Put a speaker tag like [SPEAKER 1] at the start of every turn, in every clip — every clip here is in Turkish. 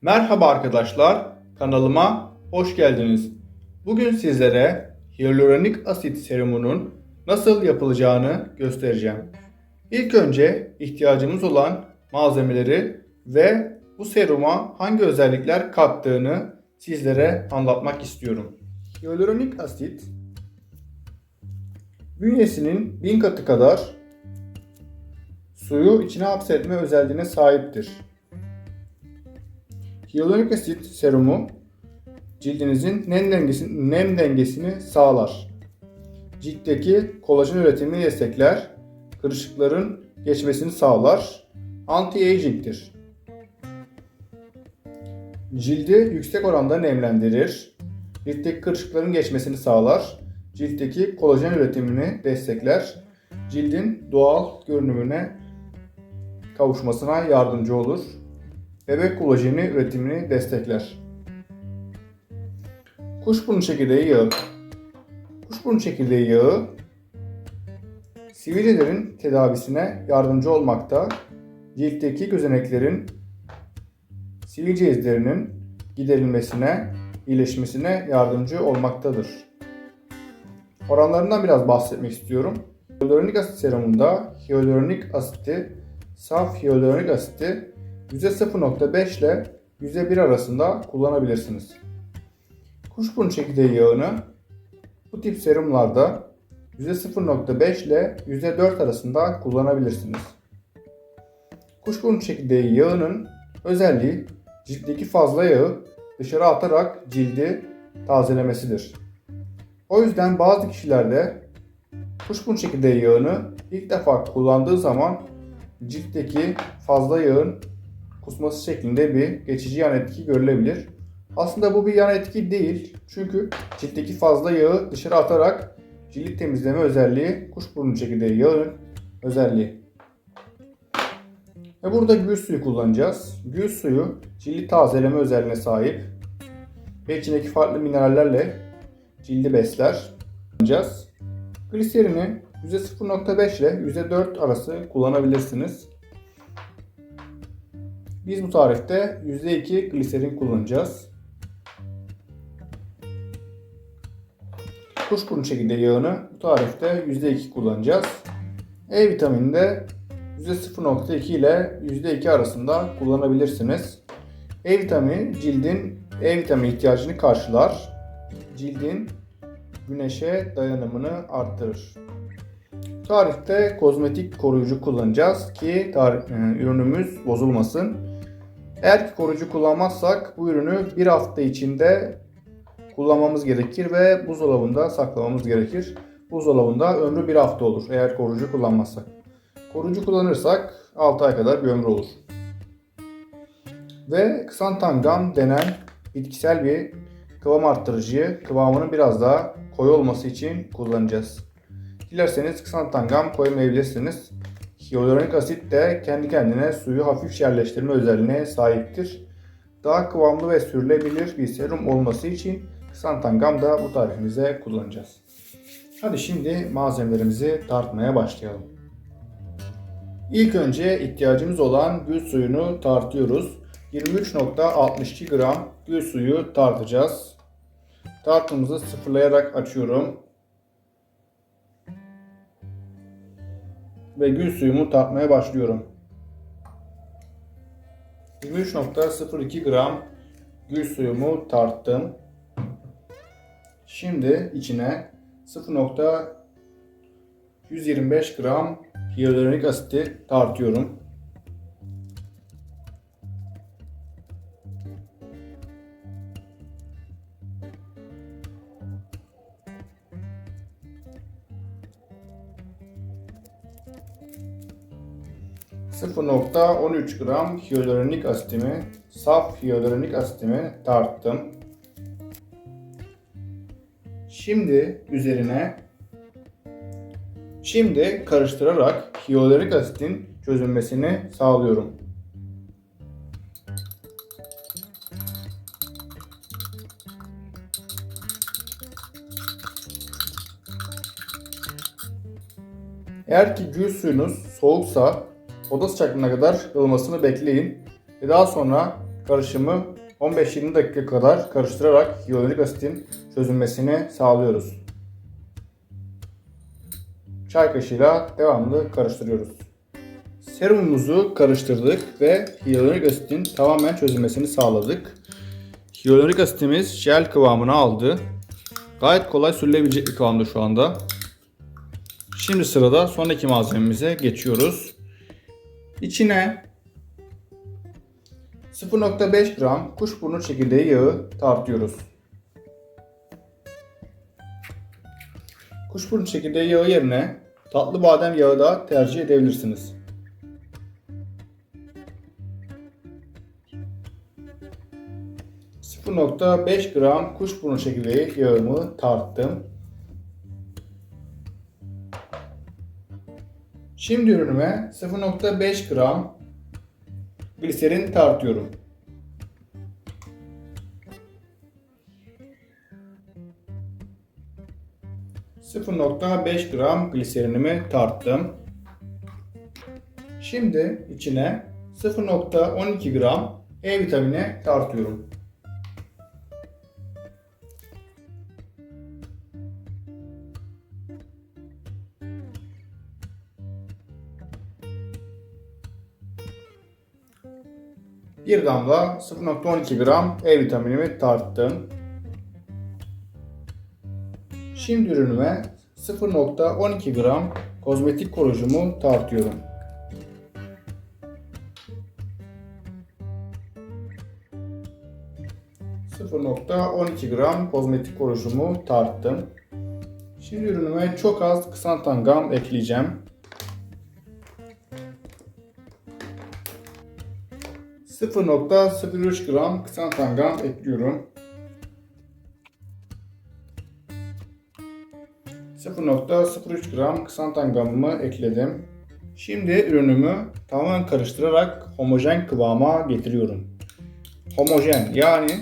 [SPEAKER 1] Merhaba arkadaşlar, kanalıma hoş geldiniz. Bugün sizlere hyaluronik asit serumunun nasıl yapılacağını göstereceğim. İlk önce ihtiyacımız olan malzemeleri ve bu seruma hangi özellikler kattığını sizlere anlatmak istiyorum. Hyaluronik asit bünyesinin 1000 katı kadar suyu içine hapsetme özelliğine sahiptir. Hyaluronik asit serumu cildinizin nem dengesini sağlar. Ciltteki kolajen üretimini destekler, kırışıkların geçmesini sağlar, anti-aging'tir. Cildi yüksek oranda nemlendirir, ciltteki kırışıkların geçmesini sağlar, ciltteki kolajen üretimini destekler, cildin doğal görünümüne kavuşmasına yardımcı olur. Bebek kolajeni üretimini destekler. Kuşburnu çekirdeği yağı. Kuşburnu çekirdeği yağı sivilcelerin tedavisine yardımcı olmakta, ciltteki gözeneklerin sivilce izlerinin giderilmesine, iyileşmesine yardımcı olmaktadır. Oranlarından biraz bahsetmek istiyorum. Hyaluronik asit serumunda hyaluronik asiti, saf hyaluronik asiti %0.5 ile %1 arasında kullanabilirsiniz. Kuşburnu çekirdeği yağını bu tip serumlarda %0.5 ile %4 arasında kullanabilirsiniz. Kuşburnu çekirdeği yağının özelliği ciltteki fazla yağı dışarı atarak cildi tazelemesidir. O yüzden bazı kişilerde kuşburnu çekirdeği yağını ilk defa kullandığı zaman ciltteki fazla yağın kusması şeklinde bir geçici yan etki görülebilir. Aslında bu bir yan etki değil. Çünkü ciltteki fazla yağı dışarı atarak cildi temizleme özelliği kuşburnu çekirdeği yağının özelliği. Ve burada gül suyu kullanacağız. Gül suyu cildi tazeleme özelliğine sahip ve içindeki farklı minerallerle cildi besler. Kullanacağız. Gliserini %0.5 ile %4 arası kullanabilirsiniz. Biz bu tarifte %2 gliserin kullanacağız. Kuşburnu çekirdeği yağını bu tarifte %2 kullanacağız. E vitamini de %0.2 ile %2 arasında kullanabilirsiniz. E vitamini cildin E vitamini ihtiyacını karşılar. Cildin güneşe dayanımını arttırır. Tarifte kozmetik koruyucu kullanacağız ki ürünümüz bozulmasın. Eğer ki koruyucu kullanmazsak bu ürünü bir hafta içinde kullanmamız gerekir ve buzdolabında saklamamız gerekir. Buzdolabında ömrü bir hafta olur eğer koruyucu kullanmazsak. Koruyucu kullanırsak 6 ay kadar bir ömrü olur. Ve Xantangam denen bitkisel bir kıvam arttırıcıyı kıvamının biraz daha koyu olması için kullanacağız. Dilerseniz Xantangam koymayabilirsiniz. Hyaluronik asit de kendi kendine suyu hafif yerleştirme özelliğine sahiptir. Daha kıvamlı ve sürülebilir bir serum olması için Xantangam da bu tarifimize kullanacağız. Hadi şimdi malzemelerimizi tartmaya başlayalım. İlk önce ihtiyacımız olan gül suyunu tartıyoruz. 23.62 gram gül suyu tartacağız. Tartımızı sıfırlayarak açıyorum. Ve gül suyumu tartmaya başlıyorum. 23.02 gram gül suyumu tarttım. Şimdi içine 0.125 gram hyaluronik asiti tartıyorum. ...0.13 gram hyaluronik asitimi, saf hyaluronik asitimi tarttım. Şimdi üzerine karıştırarak hyaluronik asitin çözünmesini sağlıyorum. Eğer ki gül suyunuz soğuksa oda sıcaklığına kadar ılımasını bekleyin ve daha sonra karışımı 15-20 dakika kadar karıştırarak hyaluronik asitin çözünmesini sağlıyoruz. Çay kaşığıyla devamlı karıştırıyoruz. Serumumuzu karıştırdık ve hyaluronik asitin tamamen çözülmesini sağladık. Hyaluronik asitimiz jel kıvamını aldı. Gayet kolay sürülebilecek bir kıvamda şu anda. Şimdi sırada sonraki malzememize geçiyoruz. İçine 0,5 gram kuşburnu çekirdeği yağı tartıyoruz. Kuşburnu çekirdeği yağı yerine tatlı badem yağı da tercih edebilirsiniz. ...0,5 gram kuşburnu çekirdeği yağımı tarttım. Şimdi ürünüme 0,5 gram gliserin tartıyorum. ...0,5 gram gliserinimi tarttım. Şimdi içine 0,12 gram E vitamini tartıyorum. Bir damla 0,12 gram E vitaminimi tarttım. Şimdi ürünüme 0,12 gram kozmetik koruyucumu tartıyorum. ...0,12 gram kozmetik koruyucumu tarttım. Şimdi ürünüme çok az ksantan ekleyeceğim. 0,03 gram ksantan ekliyorum. 0,03 gram ksantan ekledim. Şimdi ürünümü tamamen karıştırarak homojen kıvama getiriyorum. Homojen yani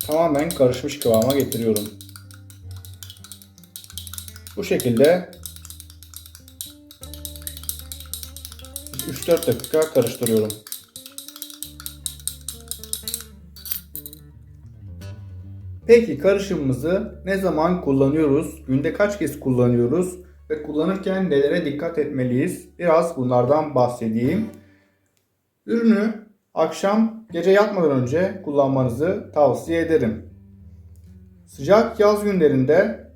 [SPEAKER 1] tamamen karışmış kıvama getiriyorum. Bu şekilde 3-4 dakika karıştırıyorum. Peki karışımımızı ne zaman kullanıyoruz? Günde kaç kez kullanıyoruz? Ve kullanırken nelere dikkat etmeliyiz? Biraz bunlardan bahsedeyim. Ürünü akşam gece yatmadan önce kullanmanızı tavsiye ederim. Sıcak yaz günlerinde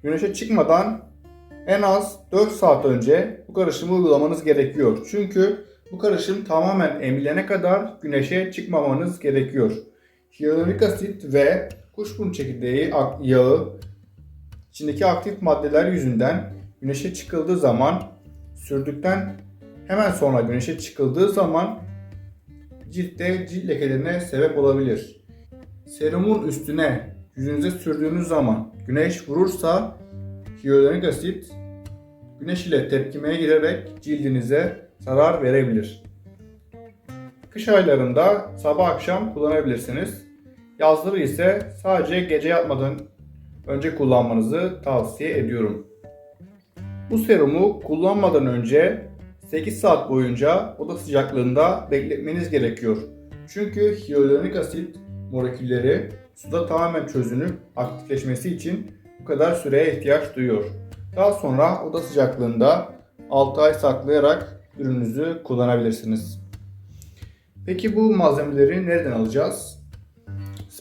[SPEAKER 1] güneşe çıkmadan en az 4 saat önce bu karışımı uygulamanız gerekiyor. Çünkü bu karışım tamamen emilene kadar güneşe çıkmamanız gerekiyor. Hyaluronik asit ve kuşburnu çekirdeği yağı içindeki aktif maddeler yüzünden güneşe çıkıldığı zaman, sürdükten hemen sonra güneşe çıkıldığı zaman ciltte cilt lekelerine sebep olabilir. Serumun üstüne yüzünüze sürdüğünüz zaman güneş vurursa hyaluronik asit güneş ile tepkimeye girerek cildinize zarar verebilir. Kış aylarında sabah akşam kullanabilirsiniz. Yazları ise sadece gece yatmadan önce kullanmanızı tavsiye ediyorum. Bu serumu kullanmadan önce 8 saat boyunca oda sıcaklığında bekletmeniz gerekiyor. Çünkü hyaluronik asit molekülleri suda tamamen çözünüp aktifleşmesi için bu kadar süreye ihtiyaç duyuyor. Daha sonra oda sıcaklığında 6 ay saklayarak ürününüzü kullanabilirsiniz. Peki bu malzemeleri nereden alacağız?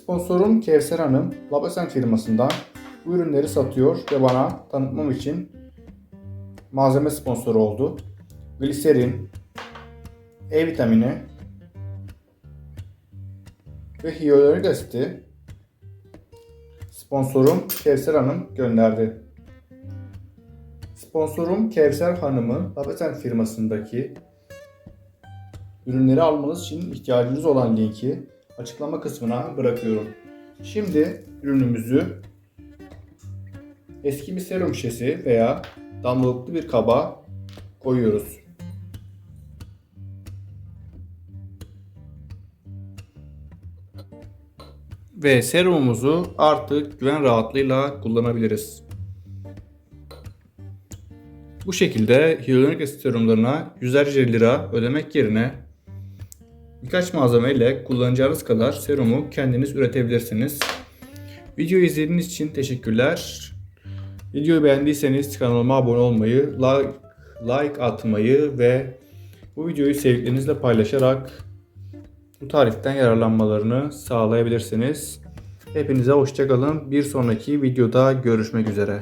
[SPEAKER 1] Sponsorum Kevser Hanım, Labesen firmasından bu ürünleri satıyor ve bana tanıtmam için malzeme sponsoru oldu. Gliserin, E vitamini ve hyaluronik asiti sponsorum Kevser Hanım gönderdi. Sponsorum Kevser Hanım'ın Labesen firmasındaki ürünleri almanız için ihtiyacınız olan linki açıklama kısmına bırakıyorum. Şimdi ürünümüzü eski bir serum şişesi veya damlalıklı bir kaba koyuyoruz. Ve serumumuzu artık güven rahatlığıyla kullanabiliriz. Bu şekilde hyaluronik asit serumlarına yüzlerce lira ödemek yerine Birkaç malzeme ile kullanacağınız kadar serumu kendiniz üretebilirsiniz. Videoyu izlediğiniz için teşekkürler. Videoyu beğendiyseniz kanalıma abone olmayı, like atmayı ve bu videoyu sevdiklerinizle paylaşarak bu tariften yararlanmalarını sağlayabilirsiniz. Hepinize hoşça kalın. Bir sonraki videoda görüşmek üzere.